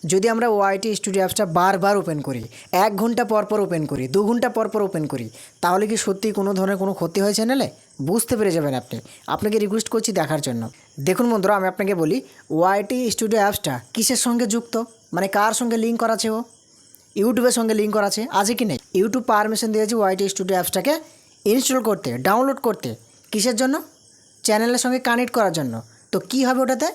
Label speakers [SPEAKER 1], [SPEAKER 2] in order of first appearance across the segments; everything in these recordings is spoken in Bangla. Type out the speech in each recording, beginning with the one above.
[SPEAKER 1] যদি আমরা ওআইটি স্টুডিও অ্যাপসটা বারবার ওপেন করি, 1 ঘন্টা পর পর ওপেন করি, 2 ঘন্টা পর পর ওপেন করি, তাহলে কি সত্যিই কোনো ধরনের কোনো ক্ষতি হয় চ্যানেলে? বুঝতে পেরে যাবেন আপনি। আপনাকে রিকোয়েস্ট করছি দেখার জন্য। দেখুন বন্ধুরা, আমি আপনাকে বলি ওআইটি স্টুডিও অ্যাপসটা কিসের সঙ্গে যুক্ত, মানে কার সঙ্গে লিঙ্ক করা আছে ও? ইউটিউবের সঙ্গে লিঙ্ক করা আছে কি নেই? ইউটিউব পারমিশন দিয়েছে ওআইটি স্টুডিও অ্যাপসটাকে ইনস্টল করতে, ডাউনলোড করতে। কিসের জন্য? চ্যানেলের সঙ্গে কানেক্ট করার জন্য। তো কী হবে ওটাতে?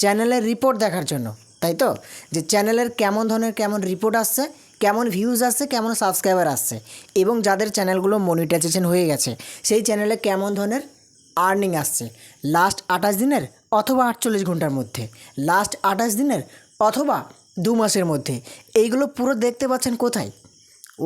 [SPEAKER 1] চ্যানেলের রিপোর্ট দেখার জন্য, তাই তো? যে চ্যানেলের কেমন ধরনের কেমন রিপোর্ট আসছে, কেমন ভিউজ আসছে, কেমন সাবস্ক্রাইবার আসছে, এবং যাদের চ্যানেলগুলো মনিটাইজেশন হয়ে গেছে সেই চ্যানেলে কেমন ধরনের আর্নিং আসছে লাস্ট 28 দিনের অথবা 48 ঘন্টার মধ্যে, লাস্ট 28 দিনের অথবা 2 মাসের মধ্যে। এইগুলো পুরো দেখতে পাচ্ছেন কোথায়?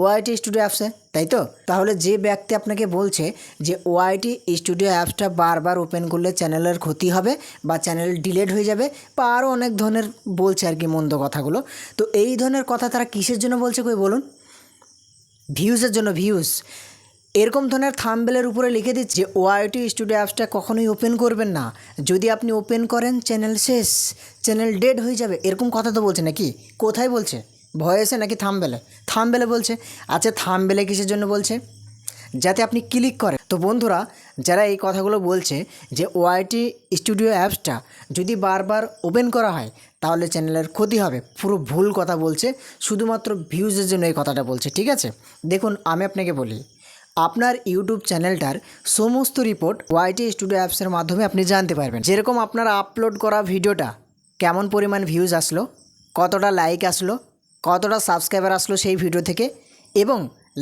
[SPEAKER 1] ওআইটি স্টুডিও অ্যাপসে, তাই তো? তাহলে যে ব্যক্তি আপনাকে বলছে যে ওআইটি স্টুডিও অ্যাপসটা বারবার ওপেন করলে চ্যানেলের ক্ষতি হবে বা চ্যানেল ডিলিট হয়ে যাবে বা আরও অনেক ধরনের বলছে আর কি মন্দ কথাগুলো, তো এই ধরনের কথা তারা কিসের জন্য বলছে কই বলুন? ভিউজের জন্য। ভিউজ এরকম ধরনের থাম্বনেলের উপরে লিখে দিচ্ছে যে ওআইটি স্টুডিও অ্যাপসটা কখনোই ওপেন করবেন না, যদি আপনি ওপেন করেন চ্যানেল শেষ, চ্যানেল ডেড হয়ে যাবে, এরকম কথা তো বলছে নাকি? কোথায় বলছে? ভয়েসে নাকি থাম্বনেলে? থাম্বনেলে বলছে। আচ্ছা, থাম্বনেলে কিসের জন্য বলছে? যাতে আপনি ক্লিক করেন। তো বন্ধুরা, যারা এই কথাগুলো বলছে যে ওআইটি স্টুডিও অ্যাপসটা যদি বারবার ওপেন করা হয় তাহলে চ্যানেলের ক্ষতি হবে, পুরো ভুল কথা বলছে। শুধুমাত্র ভিউজের জন্য এই কথাটা বলছে, ঠিক আছে? দেখুন, আমি আপনাকে বলি, আপনার ইউটিউব চ্যানেলটার সমস্ত রিপোর্ট ওআইটি স্টুডিও অ্যাপসের মাধ্যমে আপনি জানতে পারবেন। যেরকম আপনার আপলোড করা ভিডিওটা কেমন পরিমাণ ভিউজ আসলো, কতটা লাইক আসলো, কতটা সাবস্ক্রাইবার আসলো সেই ভিডিও থেকে, এবং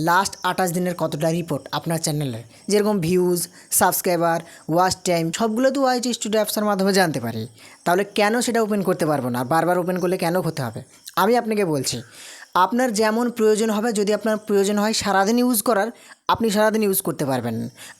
[SPEAKER 1] লাস্ট 28 দিনের কতটা রিপোর্ট আপনার চ্যানেলের, যেরকম ভিউজ, সাবস্ক্রাইবার, ওয়াচ টাইম, সবগুলো তো ওআইটি স্টুডিও অ্যাপসের মাধ্যমে জানতে পারি। তাহলে কেন সেটা ওপেন করতে পারবো না? বারবার ওপেন করলে কেন হতে হবে? আমি আপনাকে বলছি, আপনার যেমন প্রয়োজন হবে, যদি আপনার প্রয়োজন হয় সারাদিন ইউজ করার, আপনি সারাদিন ইউজ করতে পারবেন।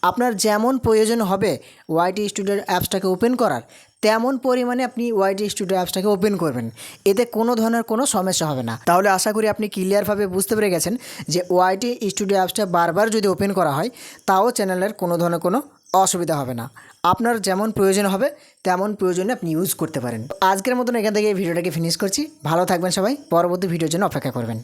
[SPEAKER 1] আপনার যেমন প্রয়োজন হবে ওআইটি স্টুডিও অ্যাপসটাকে ওপেন করার, তেমন পরিমাণে আপনি ওআইটি স্টুডিও অ্যাপসটাকে ওপেন করবেন। এতে কোনো ধরনের কোনো সমস্যা হবে না। তাহলে আশা করি আপনি ক্লিয়ারভাবে বুঝতে পেরে গেছেন যে ওআইটি স্টুডিও অ্যাপসটা বারবার যদি ওপেন করা হয় তাও চ্যানেলের কোনো ধরনের কোনো অসুবিধা হবে না। আপনার যেমন প্রয়োজন হবে তেমন প্রয়োজনে আপনি ইউজ করতে পারেন। আজকের মতন এখান থেকে এই ভিডিওটাকে ফিনিশ করছি। ভালো থাকবেন সবাই, পরবর্তী ভিডিওর জন্য অপেক্ষা করবেন।